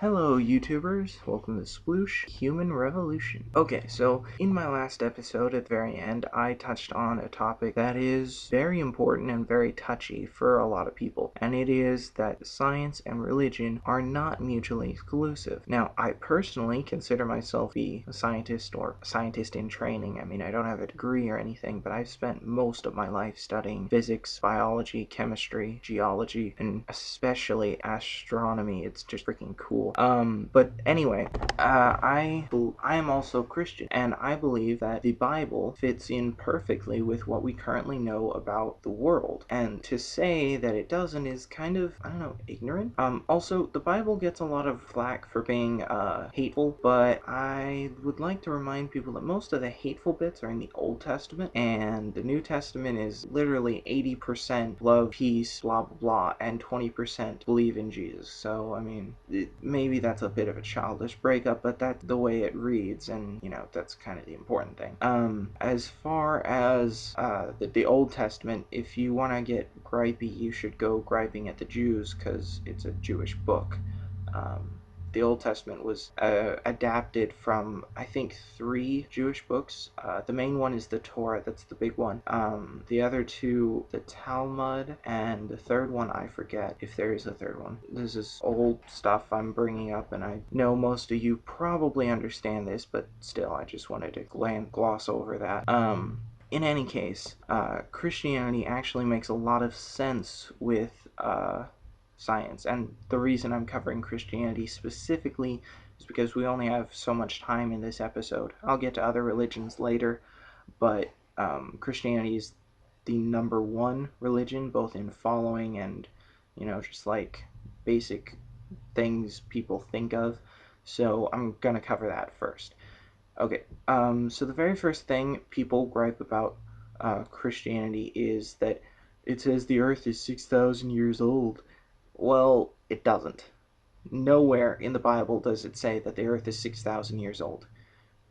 Hello YouTubers, welcome to S.P.L.U.S.H Human Revolution. Okay, so in my last episode at the very end, I touched on a topic that is very important and very touchy for a lot of people, and it is that science and religion are not mutually exclusive. Now, I personally consider myself to be a scientist or a scientist in training. I mean, I don't have a degree or anything, but I've spent most of my life studying physics, biology, chemistry, geology, and especially astronomy. It's just freaking cool. But anyway, I am also Christian, and I believe that the Bible fits in perfectly with what we currently know about the world. And to say that it doesn't is kind of, I don't know, ignorant. Also, the Bible gets a lot of flack for being hateful, but I would like to remind people that most of the hateful bits are in the Old Testament, and the New Testament is literally 80% love, peace, blah blah blah, and 20% believe in Jesus. So I mean, maybe that's a bit of a childish breakup, but that's the way it reads, and you know, that's kind of the important thing. As far as the Old Testament, if you want to get gripey, you should go griping at the Jews, because it's a Jewish book. The Old Testament was adapted from, I think, 3 Jewish books. The main one is the Torah, that's the big one. The other 2, the Talmud, and the third one, I forget if there is a third one. This is old stuff I'm bringing up, and I know most of you probably understand this, but still, I just wanted to gloss over that. In any case, Christianity actually makes a lot of sense with science, and the reason I'm covering Christianity specifically is because we only have so much time in this episode. I'll get to other religions later, but Christianity is the #1 religion, both in following and, you know, just like basic things people think of. So I'm gonna cover that first. Okay, so the very first thing people gripe about Christianity is that it says the earth is 6,000 years old. Well, it doesn't. Nowhere in the Bible does it say that the earth is 6,000 years old.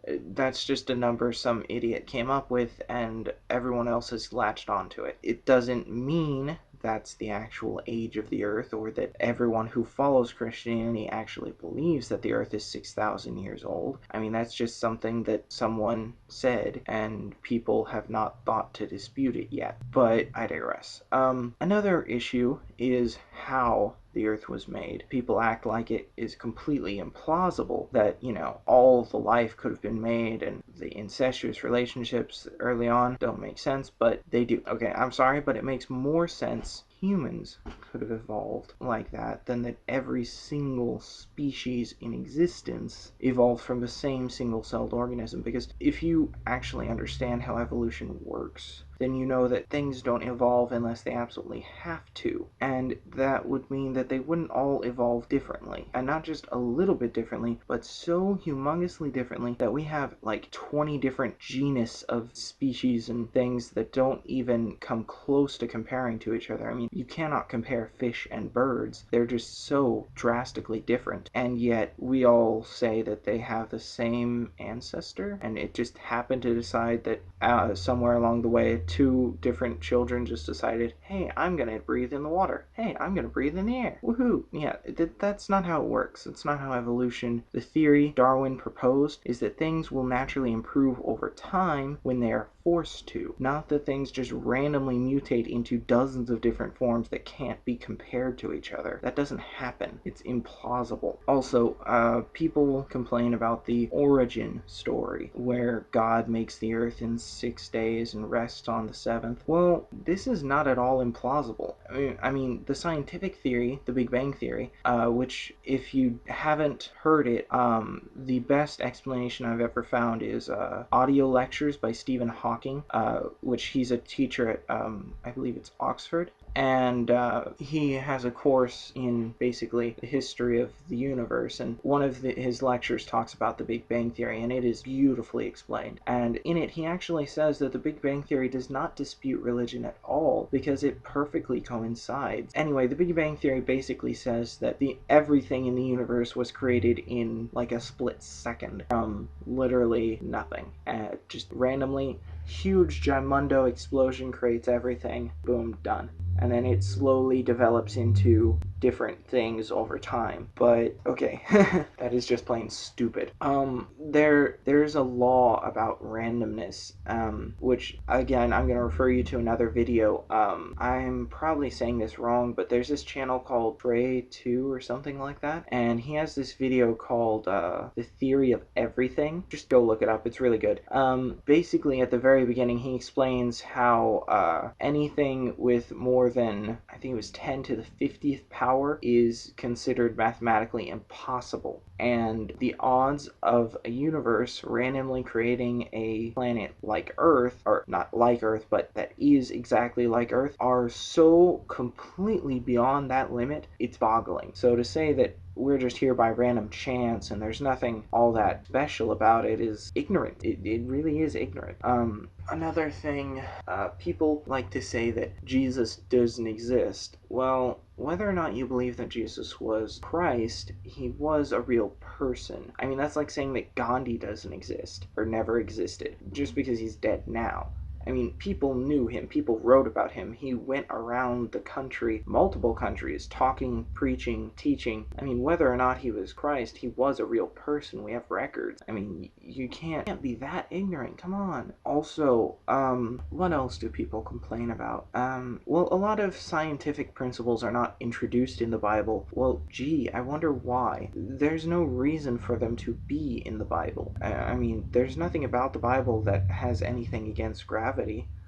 That's just a number some idiot came up with, and everyone else has latched onto it. It doesn't mean that's the actual age of the earth, or that everyone who follows Christianity actually believes that the earth is 6,000 years old. I mean, that's just something that someone said, and people have not thought to dispute it yet. But I digress. Another issue is how the earth was made. People act like it is completely implausible that, you know, all the life could have been made, and the incestuous relationships early on don't make sense, but they do. Okay, I'm sorry, but it makes more sense humans could have evolved like that than that every single species in existence evolved from the same single-celled organism. Because if you actually understand how evolution works, then you know that things don't evolve unless they absolutely have to. And that would mean that they wouldn't all evolve differently. And not just a little bit differently, but so humongously differently that we have like 20 different genus of species and things that don't even come close to comparing to each other. I mean, you cannot compare fish and birds. They're just so drastically different. And yet we all say that they have the same ancestor, and it just happened to decide that somewhere along the way 2 different children just decided, hey, I'm gonna breathe in the water. Hey, I'm gonna breathe in the air. Woohoo! Yeah, that's not how it works. It's not how evolution, the theory Darwin proposed, is that things will naturally improve over time when they are forced to. Not that things just randomly mutate into dozens of different forms that can't be compared to each other. That doesn't happen. It's implausible. Also, people complain about the origin story, where God makes the earth in 6 days and rests on the 7th. Well, this is not at all implausible. I mean, the scientific theory, the Big Bang Theory, which if you haven't heard it, the best explanation I've ever found is audio lectures by Stephen Hawking, which he's a teacher at, I believe it's Oxford. And he has a course in basically the history of the universe, and one of his lectures talks about the Big Bang Theory, and it is beautifully explained. And in it, he actually says that the Big Bang Theory does not dispute religion at all, because it perfectly coincides. Anyway, the Big Bang Theory basically says that everything in the universe was created in like a split second from literally nothing. Just randomly, huge gimundo explosion creates everything, boom, done. And then it slowly develops into different things over time. But okay, that is just plain stupid. There's a law about randomness, which again I'm gonna refer you to another video. I'm probably saying this wrong, but there's this channel called Pray2 or something like that, and he has this video called The Theory of Everything. Just go look it up, it's really good. Basically at the very beginning he explains how anything with more than, I think it was 10 to the 50th power is considered mathematically impossible, and the odds of a universe randomly creating a planet like Earth, or not like Earth, but that is exactly like Earth, are so completely beyond that limit, it's boggling. So to say that we're just here by random chance and there's nothing all that special about it is ignorant. It really is ignorant. Another thing, people like to say that Jesus doesn't exist. Well, whether or not you believe that Jesus was Christ, he was a real person. I mean, that's like saying that Gandhi doesn't exist or never existed just because he's dead now. I mean, people knew him, people wrote about him. He went around the country, multiple countries, talking, preaching, teaching. I mean, whether or not he was Christ, he was a real person. We have records. I mean, you can't be that ignorant. Come on. Also, what else do people complain about? Well, a lot of scientific principles are not introduced in the Bible. Well, gee, I wonder why. There's no reason for them to be in the Bible. I mean, there's nothing about the Bible that has anything against gravity.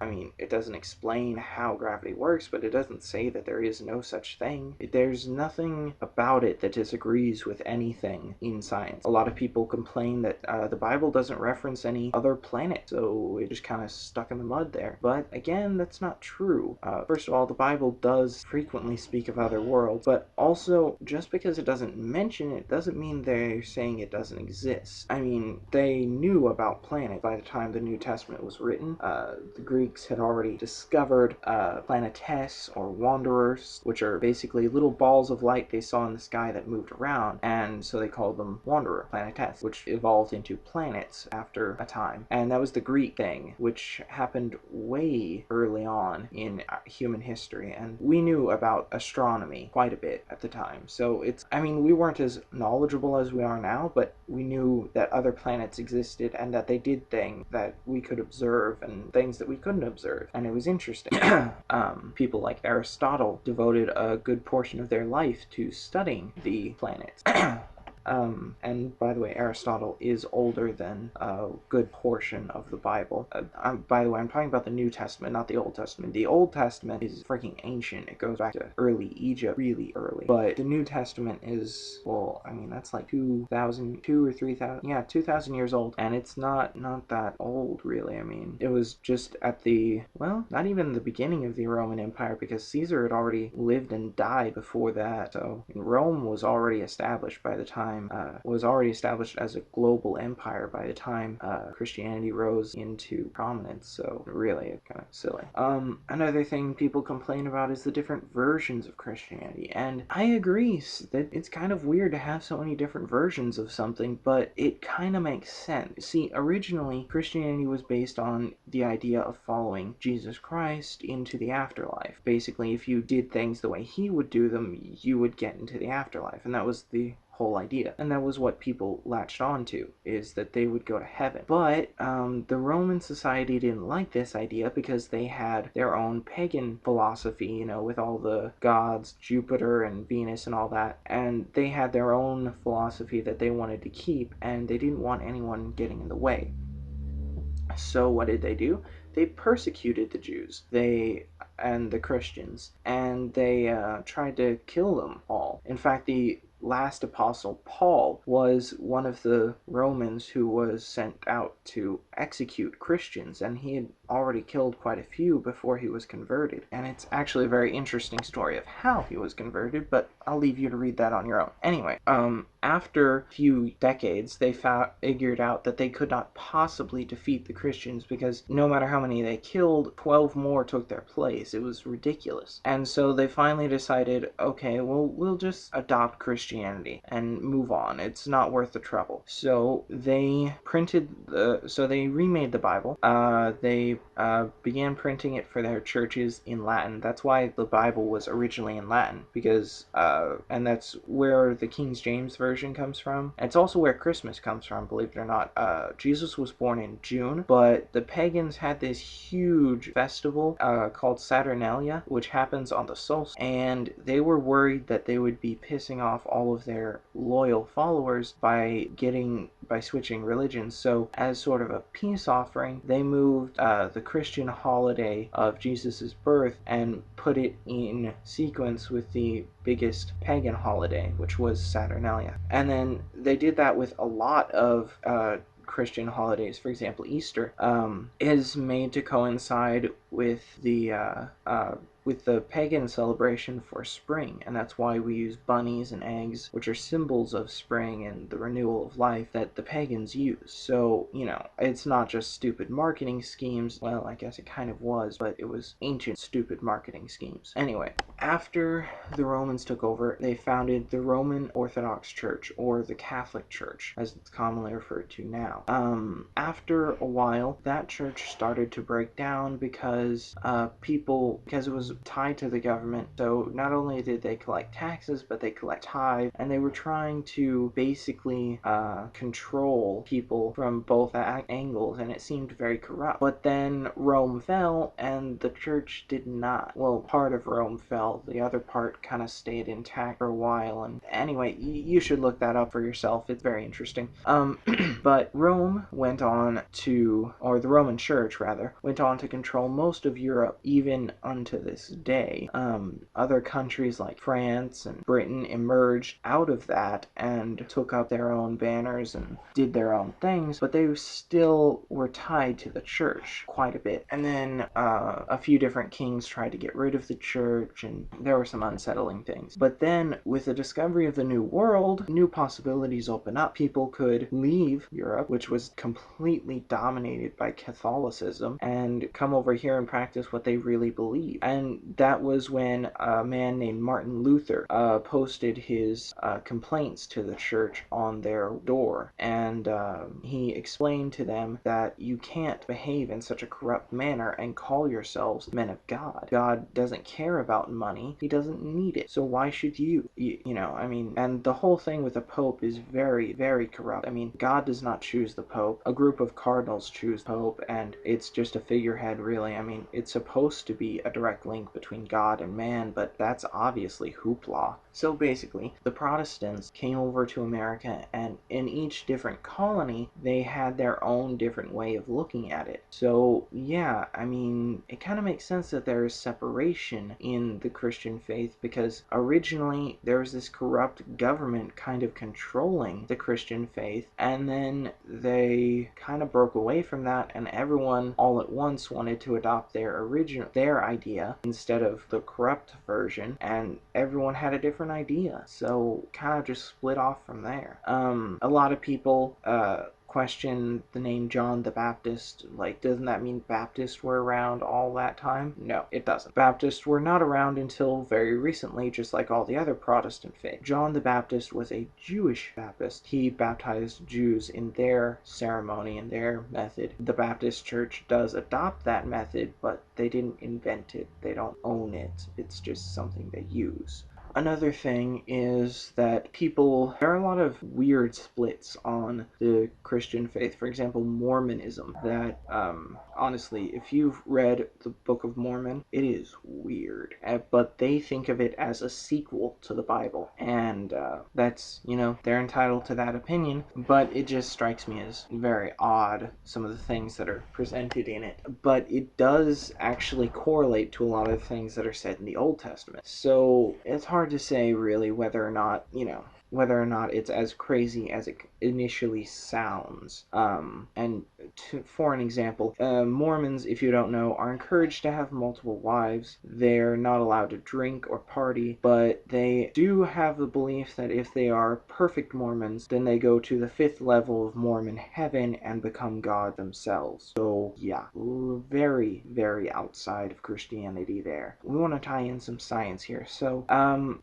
I mean, it doesn't explain how gravity works, but it doesn't say that there is no such thing. There's nothing about it that disagrees with anything in science. A lot of people complain that the Bible doesn't reference any other planet, so it just kind of stuck in the mud there. But again, that's not true. First of all, the Bible does frequently speak of other worlds, but also, just because it doesn't mention it doesn't mean they're saying it doesn't exist. I mean, they knew about planets by the time the New Testament was written. The Greeks had already discovered planetes, or wanderers, which are basically little balls of light they saw in the sky that moved around, and so they called them wanderer, planetes, which evolved into planets after a time. And that was the Greek thing, which happened way early on in human history, and we knew about astronomy quite a bit at the time. So I mean, we weren't as knowledgeable as we are now, but we knew that other planets existed and that they did things that we could observe and things that we couldn't observe, and it was interesting. People like Aristotle devoted a good portion of their life to studying the planets. And by the way, Aristotle is older than a good portion of the Bible. By the way, I'm talking about the New Testament, not the Old Testament. The Old Testament is freaking ancient. It goes back to early Egypt, really early. But the New Testament is, well, I mean, that's like 2,000, 2 or 3,000, yeah, 2,000 years old. And it's not that old, really. I mean, it was just at the, well, not even the beginning of the Roman Empire, because Caesar had already lived and died before that. So Rome was already established by the time, was already established as a global empire by the time Christianity rose into prominence. So really, it's kind of silly. Another thing people complain about is the different versions of Christianity, and I agree that it's kind of weird to have so many different versions of something, but it kind of makes sense. See, originally Christianity was based on the idea of following Jesus Christ into the afterlife. Basically, if you did things the way he would do them, you would get into the afterlife, and that was the whole idea. And that was what people latched onto, is that they would go to heaven. But the Roman society didn't like this idea because they had their own pagan philosophy, you know, with all the gods, Jupiter and Venus and all that. And they had their own philosophy that they wanted to keep, and they didn't want anyone getting in the way. So what did they do? They persecuted the Jews and the Christians, and they tried to kill them all. In fact, the last apostle, Paul, was one of the Romans who was sent out to execute Christians, and he had already killed quite a few before he was converted. And it's actually a very interesting story of how he was converted, but I'll leave you to read that on your own. Anyway, after a few decades, they figured out that they could not possibly defeat the Christians, because no matter how many they killed, 12 more took their place. It was ridiculous. And so they finally decided, okay, well, we'll just adopt Christianity Christianity and move on. It's not worth the trouble. So they remade the Bible. They began printing it for their churches in Latin. That's why the Bible was originally in Latin, because and that's where the King James version comes from. It's also where Christmas comes from, believe it or not. Jesus was born in June, but the pagans had this huge festival called Saturnalia, which happens on the solstice, and they were worried that they would be pissing off all of their loyal followers by switching religions. So as sort of a peace offering, they moved the Christian holiday of Jesus' birth and put it in sequence with the biggest pagan holiday, which was Saturnalia. And then they did that with a lot of Christian holidays. For example, Easter is made to coincide with the pagan celebration for spring, and that's why we use bunnies and eggs, which are symbols of spring and the renewal of life that the pagans use. So, it's not just stupid marketing schemes. Well, I guess it kind of was, but it was ancient stupid marketing schemes. Anyway, after the Romans took over, they founded the Roman Orthodox Church, or the Catholic Church, as it's commonly referred to now. After a while, that church started to break down because because it was tied to the government. So not only did they collect taxes, but they collect tithe, and they were trying to basically control people from both angles, and it seemed very corrupt. But then Rome fell, and the church did not. Well, part of Rome fell. The other part kind of stayed intact for a while. And anyway, you should look that up for yourself. It's very interesting. But Rome went on to, or the Roman Church rather, went on to control most of Europe, even unto this day. Other countries like France and Britain emerged out of that and took up their own banners and did their own things, but they still were tied to the church quite a bit. And then a few different kings tried to get rid of the church, and there were some unsettling things. But then, with the discovery of the New World, new possibilities open up. People could leave Europe, which was completely dominated by Catholicism, and come over here and practice what they really believe. And that was when a man named Martin Luther posted his complaints to the church on their door, and he explained to them that you can't behave in such a corrupt manner and call yourselves men of God. God doesn't care about money. He doesn't need it. So why should you? And the whole thing with the Pope is very, very corrupt. God does not choose the Pope. A group of cardinals choose Pope, and it's just a figurehead, really. It's supposed to be a direct link between God and man, but that's obviously hoopla. So basically, the Protestants came over to America, and in each different colony, they had their own different way of looking at it. So, yeah, it kind of makes sense that there is separation in the Christian faith, because originally there was this corrupt government kind of controlling the Christian faith, and then they kind of broke away from that, and everyone all at once wanted to adopt their idea instead of the corrupt version, and everyone had a different idea, so kind of just split off from there. A lot of people question the name John the Baptist. Like, doesn't that mean Baptists were around all that time? No, it doesn't. Baptists were not around until very recently, just like all the other Protestant faiths. John the Baptist was a Jewish Baptist. He baptized Jews in their ceremony and their method. The Baptist Church does adopt that method, but they didn't invent it. They don't own it. It's just something they use. Another thing is that there are a lot of weird splits on the Christian faith. For example, Mormonism. That, honestly, if you've read the Book of Mormon, it is weird. But they think of it as a sequel to the Bible. And that's, they're entitled to that opinion. But it just strikes me as very odd, some of the things that are presented in it. But it does actually correlate to a lot of things that are said in the Old Testament. So it's hard to say really whether or not it's as crazy as it initially sounds. For an example, Mormons, if you don't know, are encouraged to have multiple wives. They're not allowed to drink or party, but they do have the belief that if they are perfect Mormons, then they go to the 5th level of Mormon heaven and become God themselves. So yeah, very, very outside of Christianity there. We want to tie in some science here. So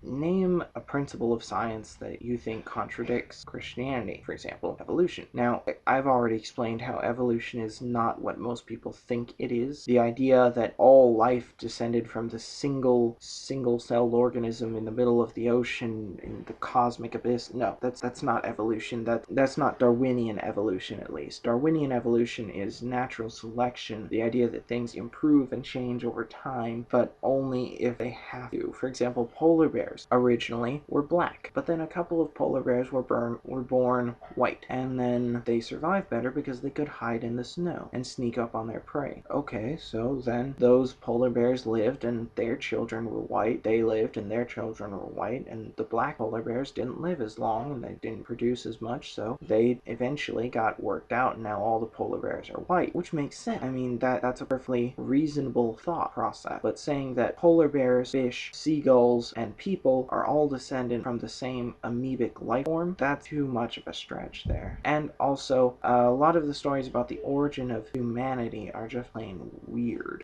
name a principle of science that that you think contradicts Christianity, for example, evolution. Now, I've already explained how evolution is not what most people think it is. The idea that all life descended from the single-celled organism in the middle of the ocean in the cosmic abyss, no, that's not evolution. That's not Darwinian evolution, at least. Darwinian evolution is natural selection, the idea that things improve and change over time, but only if they have to. For example, polar bears originally were black, but then a couple of polar bears were born white, and then they survived better because they could hide in the snow and sneak up on their prey. Okay, so then those polar bears lived and their children were white, they lived and their children were white, and the black polar bears didn't live as long and they didn't produce as much, so they eventually got worked out, and now all the polar bears are white, which makes sense. I mean, that's a perfectly reasonable thought process. But saying that polar bears, fish, seagulls, and people are all descended from the same amoebic life form, that's too much of a stretch there. And also, a lot of the stories about the origin of humanity are just plain weird.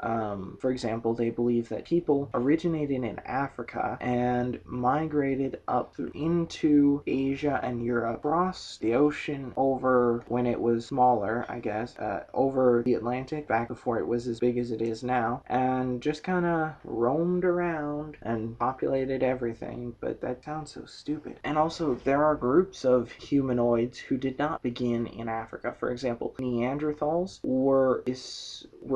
For example, they believe that people originated in Africa and migrated up into Asia and Europe, across the ocean over when it was smaller, I guess, over the Atlantic back before it was as big as it is now, and just kind of roamed around and populated everything. But that sounds so stupid. And also, there are groups of humanoids who did not begin in Africa. For example, Neanderthals were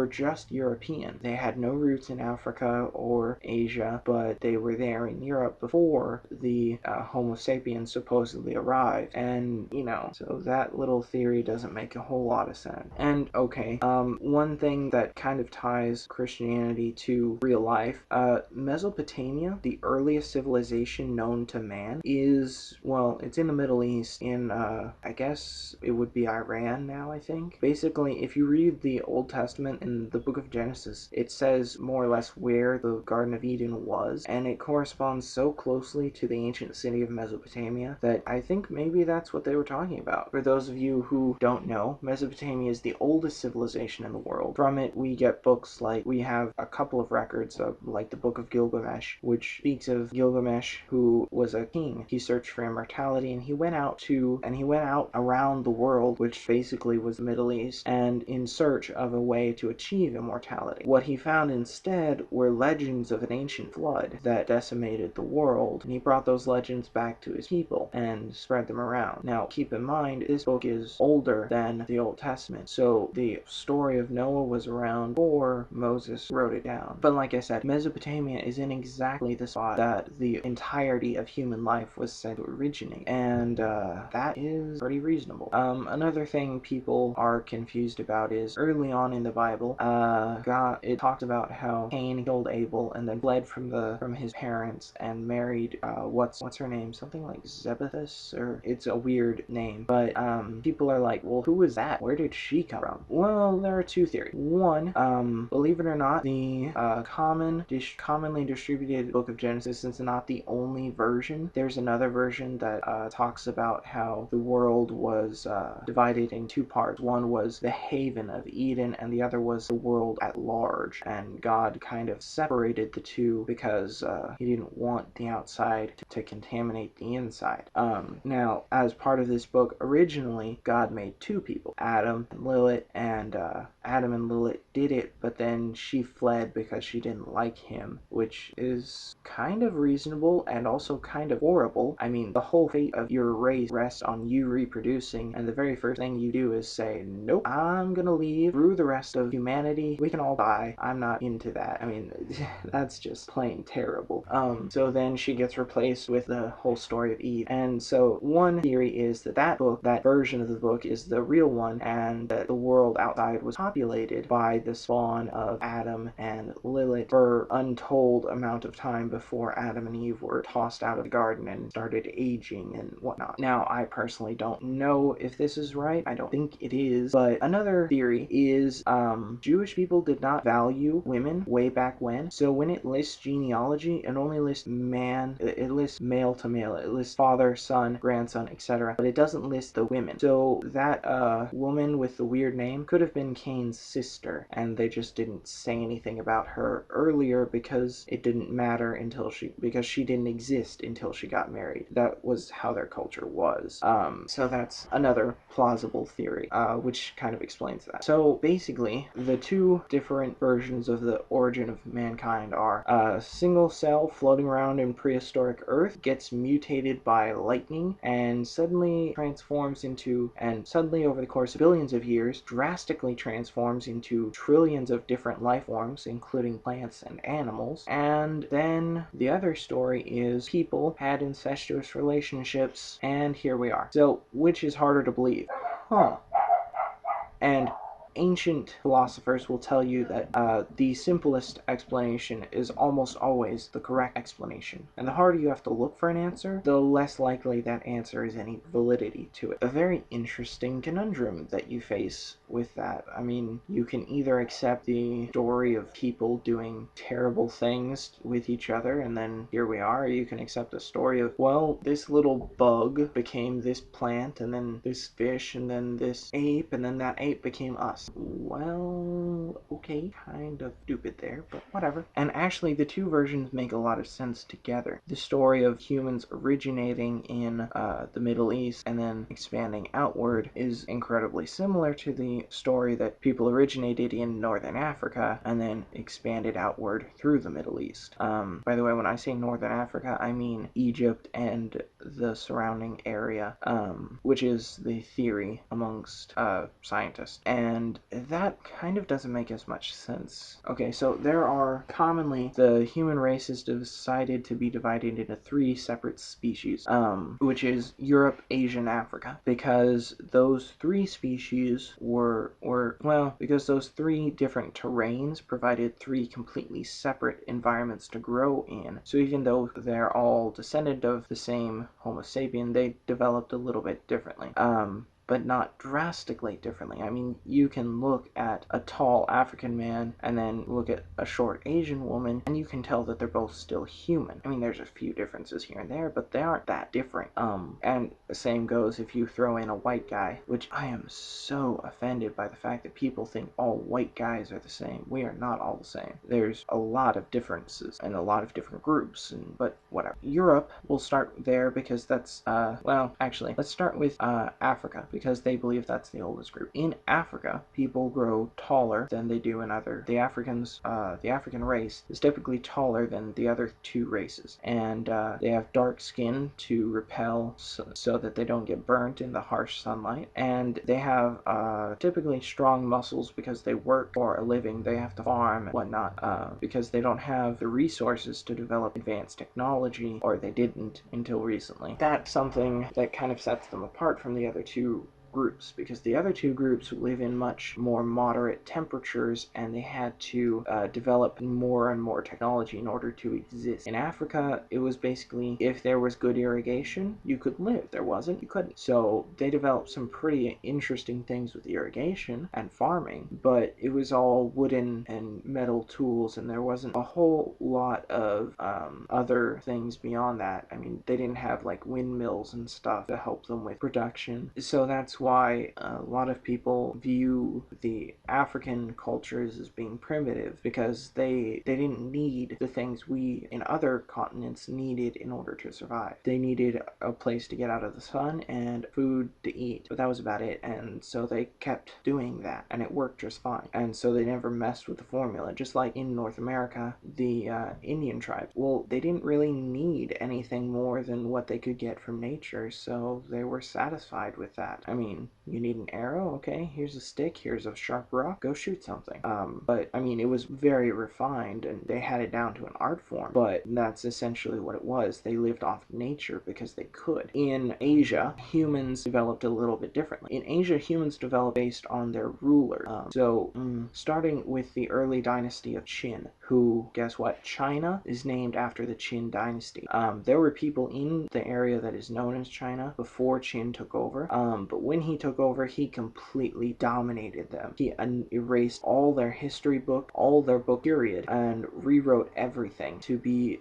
just European. They had no roots in Africa or Asia, but they were there in Europe before the Homo sapiens supposedly arrived. And, so that little theory doesn't make a whole lot of sense. And, okay, one thing that kind of ties Christianity to real life, Mesopotamia, the earliest civilization known to man, is, well, it's in the Middle East, in, I guess it would be Iran now, I think. Basically, if you read the Old Testament in the book of Genesis, it says more or less where the Garden of Eden was, and it corresponds so closely to the ancient city of Mesopotamia that I think maybe that's what they were talking about. For those of you who don't know, Mesopotamia is the oldest civilization in the world. From it, we get books like, we have a couple of records of, like, the Book of Gilgamesh, which speaks of Gilgamesh, who was a king. He searched for immortality, and he went out around the world, which basically was the Middle East, and in search of a way to achieve immortality. What he found instead were legends of an ancient flood that decimated the world, and he brought those legends back to his people and spread them around. Now, keep in mind, this book is older than the Old Testament, so the story of Noah was around before Moses wrote it down. But like I said, Mesopotamia is in exactly the spot that the entirety of human life was said to originate, and that is pretty reasonable. Another thing people are confused about is early on in the Bible, it talks about how Cain killed Abel and then fled from his parents and married what's her name? Something like Zebethus, or it's a weird name. But people are like, well, who was that? Where did she come from? Well, there are two theories. One, believe it or not, the commonly distributed book of Genesis is not the only version. There's another version that talks about how the world was divided in two parts. One was the haven of Eden, and the other was the world at large. And God kind of separated the two because he didn't want the outside to contaminate the inside. Now, as part of this book, originally, God made two people, Adam and Lilith, and Adam and Lilith did it, but then she fled because she didn't like him, which is kind of reasonable and also kind of horrible. I mean, the whole fate of your race rests on you reproducing, and the very first thing you do is say, nope, I'm gonna leave through the rest of humanity. We can all die. I'm not into that. I mean, that's just plain terrible. So then she gets replaced with the whole story of Eve. And so one theory is that version of the book is the real one, and that the world outside was populated by the spawn of Adam and Lilith for untold amount of time before Adam and Eve were tossed out of the garden and started aging and whatnot. Now, I personally don't know if this is right. I don't think it is. But another theory is Jewish people did not value women way back when. So when it lists genealogy, it only lists man, it lists male to male. It lists father, son, grandson, etc. But it doesn't list the women. So that woman with the weird name could have been Cain's sister, and they just didn't say anything about her earlier because it didn't matter because she didn't exist until she got married. that was how their culture was. So that's another plausible theory, which kind of explains that. So basically, the two different versions of the origin of mankind are a single cell floating around in prehistoric Earth gets mutated by lightning and suddenly over the course of billions of years drastically transforms into trillions of different life forms, including plants and animals. And then the other story is people had incestuous relationships, and here we are. So which is harder to believe? And ancient philosophers will tell you that the simplest explanation is almost always the correct explanation. And the harder you have to look for an answer, the less likely that answer is any validity to it. A very interesting conundrum that you face with that. I mean, you can either accept the story of people doing terrible things with each other, and then here we are, or you can accept the story of, well, this little bug became this plant, and then this fish, and then this ape, and then that ape became us. Well, okay, kind of stupid there, but whatever. And actually, the two versions make a lot of sense together. The story of humans originating in the Middle East and then expanding outward is incredibly similar to the story that people originated in Northern Africa and then expanded outward through the Middle East. By the way, when I say Northern Africa, I mean Egypt and the surrounding area, which is the theory amongst scientists. And that kind of doesn't make as much sense. Okay, so the human race is decided to be divided into three separate species, which is Europe, Asia, and Africa, because those three species because those three different terrains provided three completely separate environments to grow in. So even though they're all descendant of the same Homo sapien, they developed a little bit differently. But not drastically differently. I mean, you can look at a tall African man and then look at a short Asian woman, and you can tell that they're both still human. I mean, there's a few differences here and there, but they aren't that different. And the same goes if you throw in a white guy, which I am so offended by the fact that people think all white guys are the same. We are not all the same. There's a lot of differences and a lot of different groups, but whatever. Europe, we'll start there because that's, let's start with Africa, because they believe that's the oldest group. In Africa, people grow taller than they do in the African race is typically taller than the other two races, and they have dark skin to repel so that they don't get burnt in the harsh sunlight, and they have typically strong muscles because they work for a living. They have to farm and whatnot, because they don't have the resources to develop advanced technology, or they didn't until recently. That's something that kind of sets them apart from the other two groups, because the other two groups live in much more moderate temperatures, and they had to develop more and more technology in order to exist. In Africa, it was basically, if there was good irrigation, you could live. If there wasn't, you couldn't. So they developed some pretty interesting things with irrigation and farming, but it was all wooden and metal tools, and there wasn't a whole lot of other things beyond that. I mean, they didn't have like windmills and stuff to help them with production. So that's why a lot of people view the African cultures as being primitive, because they didn't need the things we in other continents needed in order to survive. They needed a place to get out of the sun and food to eat, but that was about it. And so they kept doing that, and it worked just fine. And so they never messed with the formula. Just like in North America, the Indian tribes, well, they didn't really need anything more than what they could get from nature, so they were satisfied with that. I mean, you need an arrow? Okay, here's a stick, here's a sharp rock, go shoot something. But I mean, it was very refined, and they had it down to an art form, but that's essentially what it was. They lived off nature because they could. In Asia, humans developed a little bit differently. In Asia, humans developed based on their ruler. Starting with the early dynasty of Qin, who, guess what? China is named after the Qin dynasty. There were people in the area that is known as China before Qin took over, but when when he took over, he completely dominated them. He erased all their history book, all their book period, and rewrote everything to be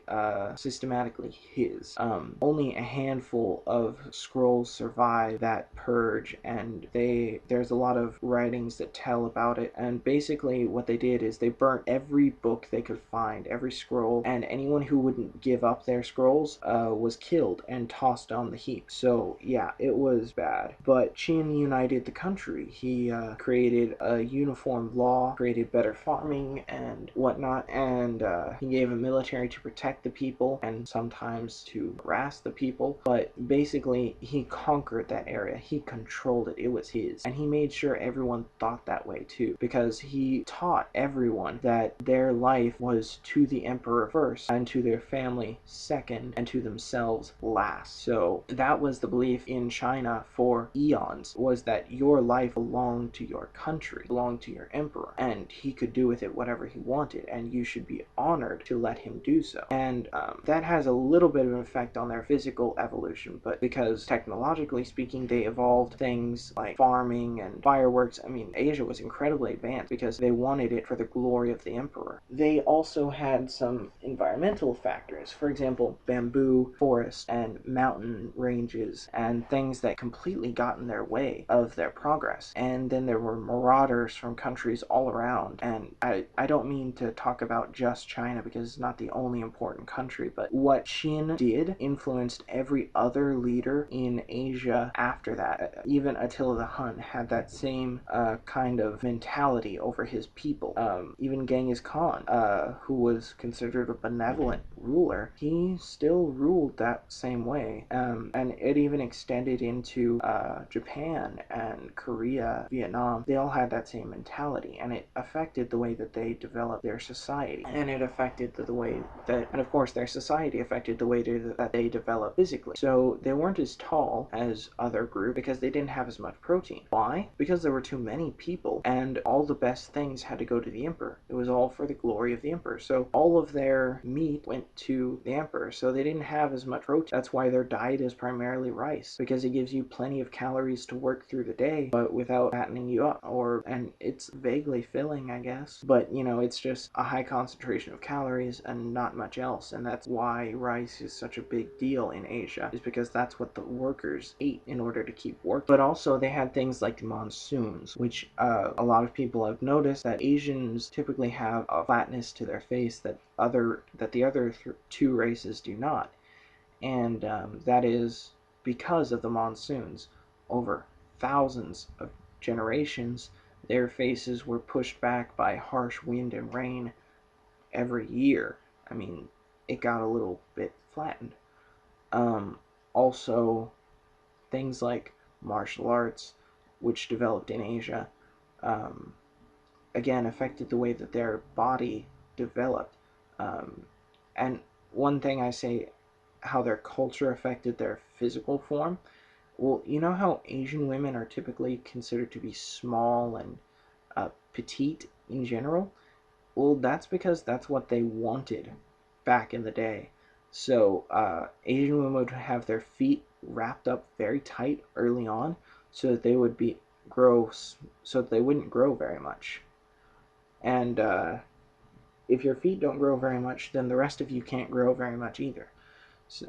systematically his. Only a handful of scrolls survive that purge, and there's a lot of writings that tell about it. And basically what they did is they burnt every book they could find, every scroll, and anyone who wouldn't give up their scrolls was killed and tossed on the heap. So yeah, it was bad. But Qin united the country. He created a uniform law, created better farming and whatnot, and he gave a military to protect the people and sometimes to harass the people. But basically, he conquered that area. He controlled it. It was his. And he made sure everyone thought that way too, because he taught everyone that their life was to the emperor first, and to their family second, and to themselves last. So that was the belief in China for eons, was that your life belonged to your country, belonged to your emperor, and he could do with it whatever he wanted, and you should be honored to let him do so. And that has a little bit of an effect on their physical evolution, but because technologically speaking, they evolved things like farming and fireworks. I mean, Asia was incredibly advanced because they wanted it for the glory of the emperor. They also had some environmental factors, for example, bamboo forests and mountain ranges and things that completely got in their way of their progress. And then there were marauders from countries all around. And I don't mean to talk about just China because it's not the only important country, but what Qin did influenced every other leader in Asia after that. Even Attila the Hun had that same kind of mentality over his people. Even Genghis Khan, who was considered a benevolent ruler, he still ruled that same way. And it even extended into Japan and Korea, Vietnam. They all had that same mentality, and it affected the way that they developed their society. And it affected the way that, and of course their society affected the way that they developed physically. So they weren't as tall as other groups because they didn't have as much protein. Why? Because there were too many people, and all the best things had to go to the emperor. It was all for the glory of the emperor. So all of their meat went to the emperor, so they didn't have as much protein. That's why their diet is primarily rice, because it gives you plenty of calories to work through the day, but without fattening you up. And it's vaguely filling, I guess, but you know, it's just a high concentration of calories and not much else. And that's why rice is such a big deal in Asia, is because that's what the workers ate in order to keep working. But also they had things like monsoons, which a lot of people have noticed that Asians typically have a flatness to their face that the other two races do not. And that is because of the monsoons. Over thousands of generations, their faces were pushed back by harsh wind and rain every year. I mean, it got a little bit flattened. Also, things like martial arts, which developed in Asia, um, again affected the way that their body developed. Um, and one thing I say, how their culture affected their physical form. Well, you know how Asian women are typically considered to be small and petite in general? Well, that's because that's what they wanted back in the day. So Asian women would have their feet wrapped up very tight early on, so that they would be grow, so that they wouldn't grow very much. And if your feet don't grow very much, then the rest of you can't grow very much either,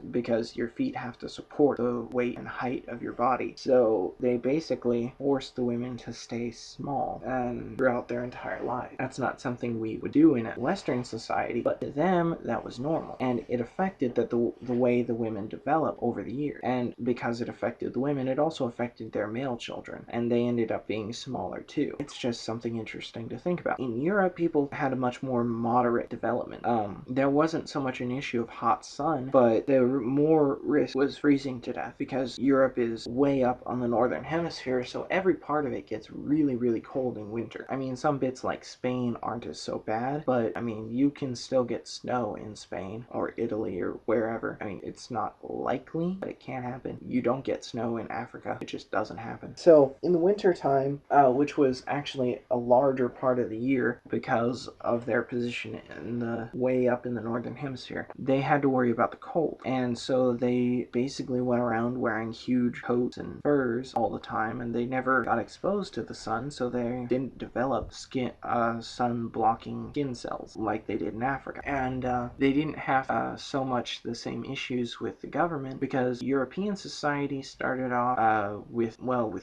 because your feet have to support the weight and height of your body. So they basically forced the women to stay small and throughout their entire life. That's not something we would do in a Western society, but to them that was normal, and it affected the way the women developed over the years. And because it affected the women, it also affected their male children, and they ended up being smaller too. It's just something interesting to think about. In Europe, people had a much more moderate development. There wasn't so much an issue of hot sun, but the more risk was freezing to death, because Europe is way up on the northern hemisphere, so every part of it gets really, really cold in winter. I mean, some bits like Spain aren't as so bad, but I mean, you can still get snow in Spain or Italy or wherever. I mean, it's not likely, but it can happen. You don't get snow in Africa. It just doesn't happen. So in the winter time, which was actually a larger part of the year because of their position in the way up in the northern hemisphere, they had to worry about the cold. cold. And so they basically went around wearing huge coats and furs all the time, and they never got exposed to the sun, so they didn't develop sun blocking skin cells like they did in Africa. And they didn't have so much the same issues with the government, because European society started off with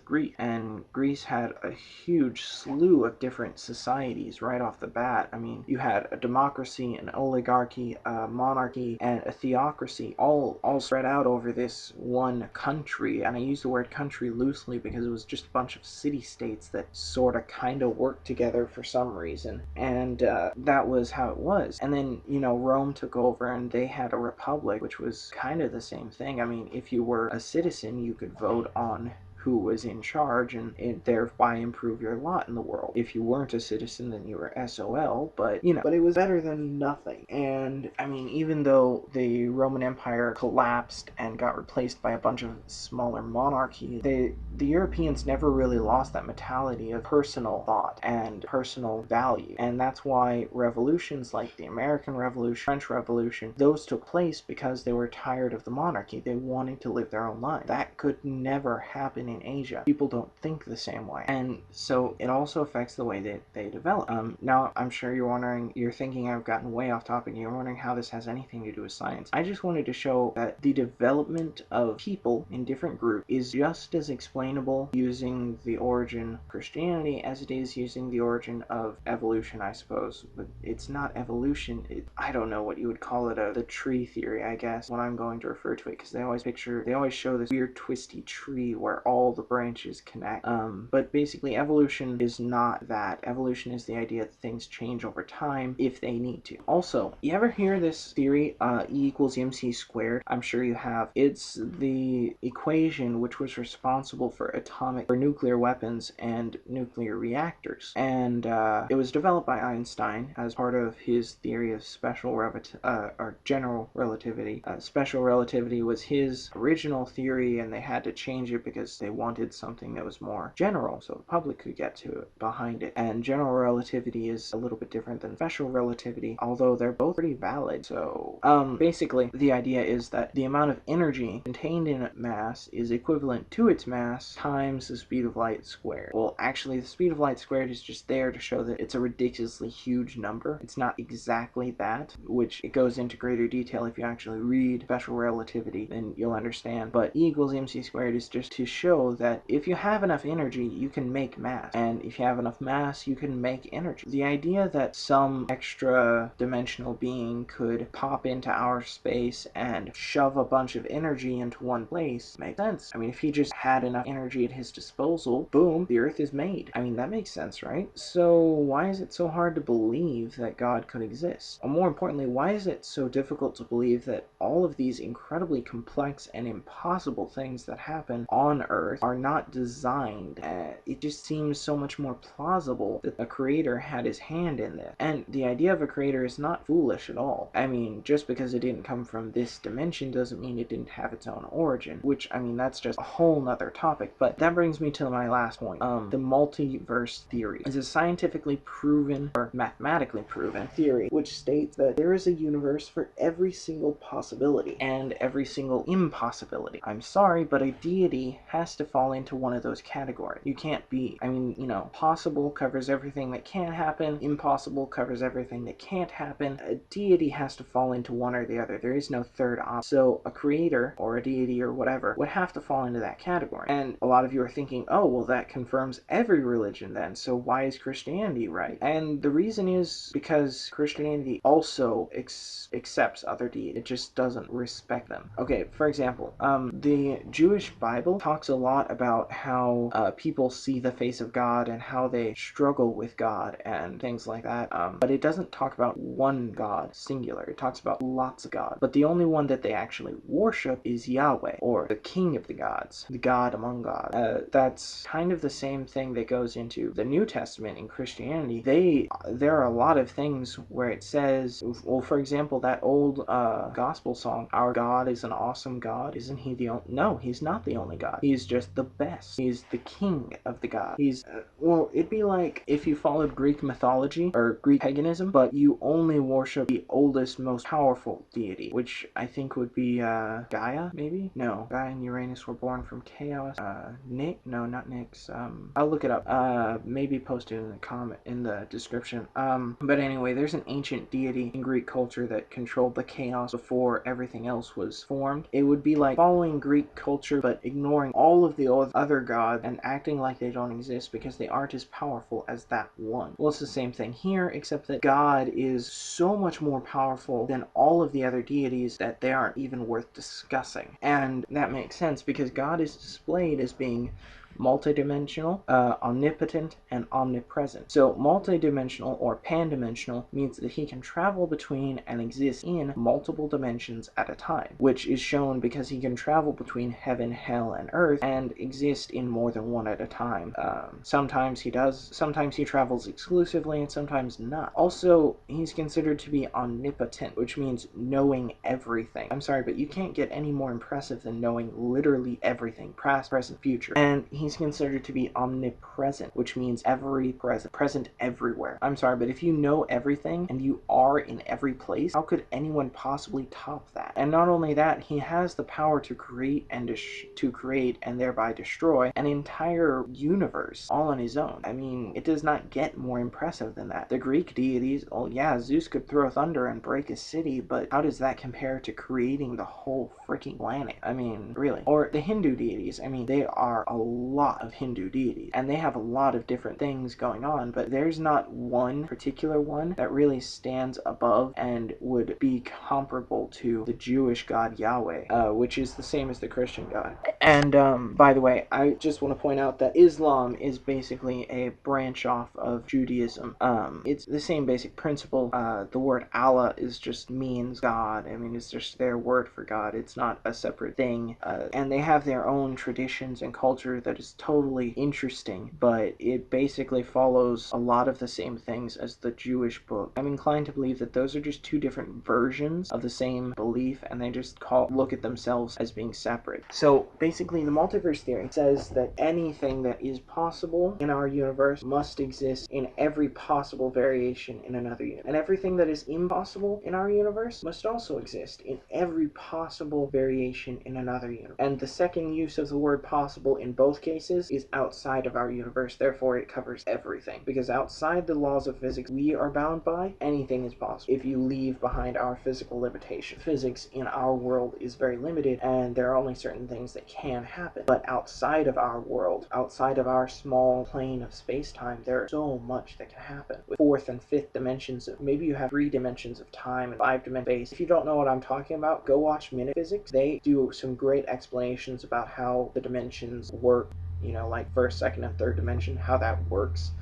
Greece, and Greece had a huge slew of different societies right off the bat. I mean, you had a democracy, an oligarchy, a monarchy, and a theocracy, all spread out over this one country. And I use the word country loosely because it was just a bunch of city-states that sort of kind of worked together for some reason, and that was how it was. And then, Rome took over, and they had a republic, which was kind of the same thing. I mean, if you were a citizen, you could vote on who was in charge, and thereby improve your lot in the world. If you weren't a citizen, then you were SOL, but it was better than nothing. And I mean, even though the Roman Empire collapsed and got replaced by a bunch of smaller monarchies, the Europeans never really lost that mentality of personal thought and personal value. And that's why revolutions like the American Revolution, French Revolution, those took place because they were tired of the monarchy. They wanted to live their own life. That could never happen in Asia. People don't think the same way. And so it also affects the way that they develop. Now, I'm sure you're thinking I've gotten way off topic. You're wondering how this has anything to do with science. I just wanted to show that the development of people in different groups is just as explainable using the origin of Christianity as it is using the origin of evolution, I suppose. But it's not evolution. I don't know what you would call it, the tree theory, I guess, when I'm going to refer to it, because they always show this weird twisty tree where all the branches connect. But basically, evolution is not that. Evolution is the idea that things change over time if they need to. Also, you ever hear this theory, E equals mc squared? I'm sure you have. It's the equation which was responsible for nuclear weapons and nuclear reactors. And it was developed by Einstein as part of his theory of general relativity. Special relativity was his original theory, and they had to change it because they wanted something that was more general so the public could get to it behind it. And general relativity is a little bit different than special relativity, although they're both pretty valid. So basically the idea is that the amount of energy contained in mass is equivalent to its mass times the speed of light squared. Well, actually, the speed of light squared is just there to show that it's a ridiculously huge number. It's not exactly that, which it goes into greater detail if you actually read special relativity, then you'll understand. But E equals mc squared is just to show that if you have enough energy, you can make mass. And if you have enough mass, you can make energy. The idea that some extra dimensional being could pop into our space and shove a bunch of energy into one place makes sense. I mean, if he just had enough energy at his disposal, boom, the Earth is made. I mean, that makes sense, right? So why is it so hard to believe that God could exist? Or more importantly, why is it so difficult to believe that all of these incredibly complex and impossible things that happen on Earth are not designed? It just seems so much more plausible that a creator had his hand in this. And the idea of a creator is not foolish at all. I mean, just because it didn't come from this dimension doesn't mean it didn't have its own origin, which, I mean, that's just a whole nother topic. But that brings me to my last point. The multiverse theory is a scientifically proven or mathematically proven theory which states that there is a universe for every single possibility and every single impossibility. I'm sorry, but a deity has to fall into one of those categories. You can't be, I mean, possible covers everything that can happen, impossible covers everything that can't happen. A deity has to fall into one or the other. There is no third option. So a creator or a deity or whatever would have to fall into that category. And a lot of you are thinking, oh, well, that confirms every religion then, so why is Christianity right? And the reason is because Christianity also accepts other deities. It just doesn't respect them. Okay, for example, the Jewish Bible talks a lot about how people see the face of God and how they struggle with God and things like that. But it doesn't talk about one God, singular. It talks about lots of gods. But the only one that they actually worship is Yahweh, or the King of the gods, the God among gods. That's kind of the same thing that goes into the New Testament in Christianity. There are a lot of things where it says, well, for example, that old gospel song, "Our God is an awesome God." Isn't he the only? No, he's not the only God. He's just the best. He's the king of the gods. He's, well, it'd be like if you followed Greek mythology or Greek paganism, but you only worship the oldest, most powerful deity, which I think would be Gaia, maybe? No, Gaia and Uranus were born from chaos. Nick? No, not Nick's. I'll look it up. Maybe post it in the comment, in the description. But anyway, there's an ancient deity in Greek culture that controlled the chaos before everything else was formed. It would be like following Greek culture, but ignoring all of the other gods and acting like they don't exist because they aren't as powerful as that one. Well, it's the same thing here, except that God is so much more powerful than all of the other deities that they aren't even worth discussing. And that makes sense because God is displayed as being multidimensional, omnipotent, and omnipresent. So multidimensional or pan-dimensional means that he can travel between and exist in multiple dimensions at a time, which is shown because he can travel between heaven, hell, and earth and exist in more than one at a time. Sometimes he does, sometimes he travels exclusively, and sometimes not. Also, he's considered to be omnipotent, which means knowing everything. I'm sorry, but you can't get any more impressive than knowing literally everything, past, present, future. And he's considered to be omnipresent, which means present everywhere. I'm sorry, but if you know everything and you are in every place, how could anyone possibly top that? And not only that, he has the power to create and thereby destroy an entire universe all on his own. I mean, it does not get more impressive than that. The Greek deities, oh yeah, Zeus could throw thunder and break a city, but how does that compare to creating the whole freaking planet? I mean, really. Or the Hindu deities, I mean, they are a lot of Hindu deities, and they have a lot of different things going on, but there's not one particular one that really stands above and would be comparable to the Jewish god Yahweh, which is the same as the Christian god. And by the way, I just want to point out that Islam is basically a branch off of Judaism. It's the same basic principle. The word Allah is just means God. I mean, it's just their word for God. It's not a separate thing. And they have their own traditions and culture that is totally interesting, but it basically follows a lot of the same things as the Jewish book. I'm inclined to believe that those are just two different versions of the same belief, and they just look at themselves as being separate. So basically, the multiverse theory says that anything that is possible in our universe must exist in every possible variation in another universe, and everything that is impossible in our universe must also exist in every possible variation in another universe. And the second use of the word possible in both cases is outside of our universe, therefore it covers everything. Because outside the laws of physics we are bound by, anything is possible if you leave behind our physical limitation. Physics in our world is very limited, and there are only certain things that can happen. But outside of our world, outside of our small plane of space-time, there's so much that can happen. With fourth and fifth dimensions, maybe you have 3 dimensions of time and 5 dimensions of space. If you don't know what I'm talking about, go watch Minute Physics. They do some great explanations about how the dimensions work, you know, like first, second, and third dimension, how that works,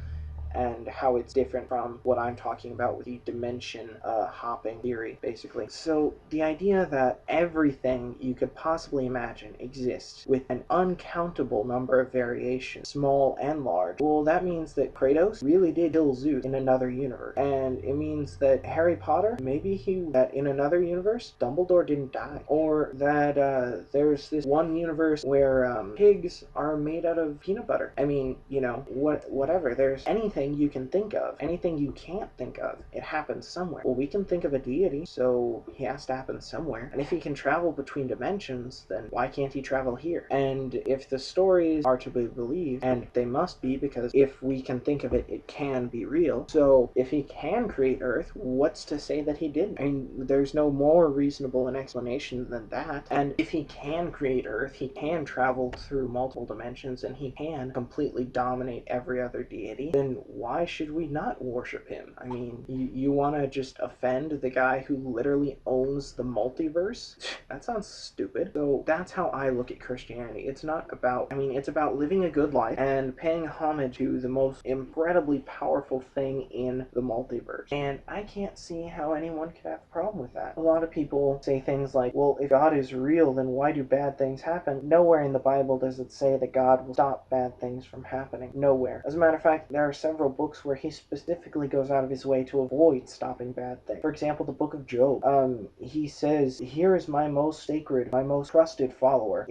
and how it's different from what I'm talking about with the dimension hopping theory, basically. So the idea that everything you could possibly imagine exists with an uncountable number of variations, small and large, well, that means that Kratos really did kill Zeus in another universe. And it means that Harry Potter, maybe that in another universe, Dumbledore didn't die. Or that there's this one universe where pigs are made out of peanut butter. I mean, you know, whatever. There's anything you can think of, anything you can't think of, it happens somewhere. Well, we can think of a deity, so he has to happen somewhere. And if he can travel between dimensions, then why can't he travel here? And if the stories are to be believed, and they must be, because if we can think of it, it can be real. So if he can create Earth, what's to say that he didn't? I mean, there's no more reasonable an explanation than that. And if he can create Earth, he can travel through multiple dimensions, and he can completely dominate every other deity, then why should we not worship him? I mean, you want to just offend the guy who literally owns the multiverse? That sounds stupid. So that's how I look at Christianity. It's not about, I mean, it's about living a good life and paying homage to the most incredibly powerful thing in the multiverse. And I can't see how anyone could have a problem with that. A lot of people say things like, well, if God is real, then why do bad things happen? Nowhere in the Bible does it say that God will stop bad things from happening. Nowhere. As a matter of fact, there are several several books where he specifically goes out of his way to avoid stopping bad things. For example, the book of Job. He says, "Here is my most sacred, my most trusted follower."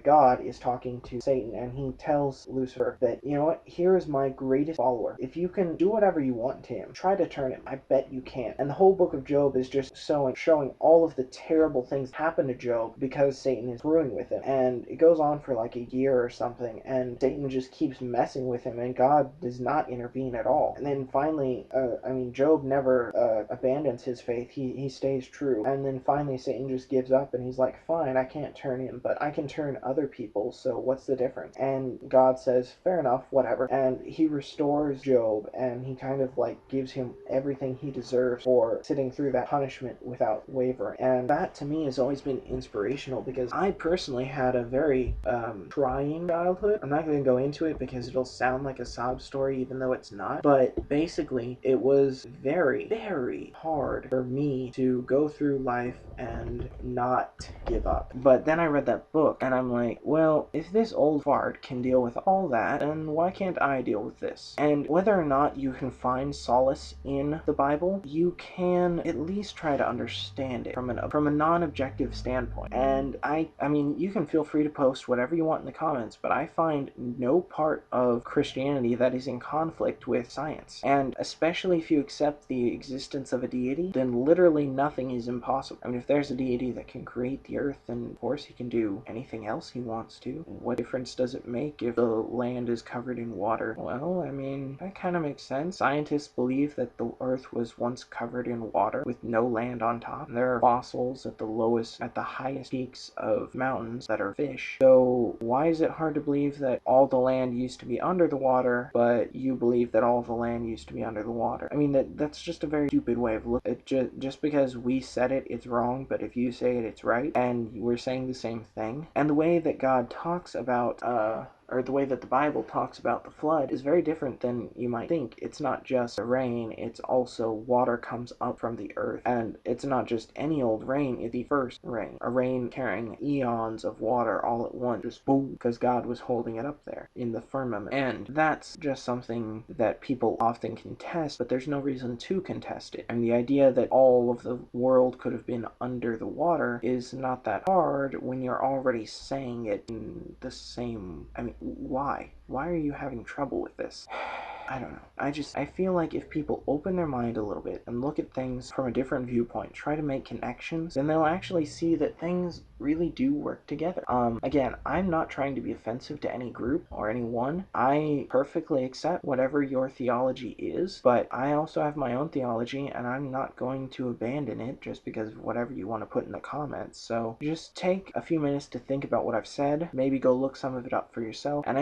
God is talking to Satan, and he tells Lucifer that, you know what, here is my greatest follower. If you can do whatever you want to him, try to turn him. I bet you can. And the whole book of Job is just showing all of the terrible things happen to Job because Satan is screwing with him. And it goes on for like a year or something, and Satan just keeps messing with him, and God does not intervene at all. And then finally, Job never abandons his faith. He stays true. And then finally Satan just gives up, and he's like, fine, I can't turn him, but I can turn other people, so what's the difference? And God says, fair enough, whatever. And he restores Job, and he kind of like gives him everything he deserves for sitting through that punishment without wavering. And that to me has always been inspirational, because I personally had a very trying childhood. I'm not going to go into it because it'll sound like a sob story even though it's not, but basically it was very, very hard for me to go through life and not give up. But then I read that book and I'm like, well, if this old fart can deal with all that, then why can't I deal with this? And whether or not you can find solace in the Bible, you can at least try to understand it from a non-objective standpoint. And I mean, you can feel free to post whatever you want in the comments, but I find no part of Christianity that is in conflict with science. And especially if you accept the existence of a deity, then literally nothing is impossible. I mean, if there's a deity that can create the earth, then of course he can do anything else he wants to. What difference does it make if the land is covered in water? Well, I mean, that kind of makes sense. Scientists believe that the earth was once covered in water with no land on top. There are fossils at the highest peaks of mountains that are fish. So why is it hard to believe that all the land used to be under the water, but you believe that all the land used to be under the water? I mean, that's just a very stupid way of looking at it. Just because we said it, it's wrong, but if you say it, it's right, and we're saying the same thing. And the way that God talks about or the way that the Bible talks about the flood is very different than you might think. It's not just rain, it's also water comes up from the earth. And it's not just any old rain, it's the first rain. A rain carrying eons of water all at once, just boom, because God was holding it up there in the firmament. And that's just something that people often contest, but there's no reason to contest it. And the idea that all of the world could have been under the water is not that hard when you're already saying it in the same... I mean, why? Why are you having trouble with this? I don't know. I feel like if people open their mind a little bit and look at things from a different viewpoint, try to make connections, then they'll actually see that things really do work together. Again, I'm not trying to be offensive to any group or anyone. I perfectly accept whatever your theology is, but I also have my own theology, and I'm not going to abandon it just because of whatever you want to put in the comments. So just take a few minutes to think about what I've said, maybe go look some of it up for yourself, and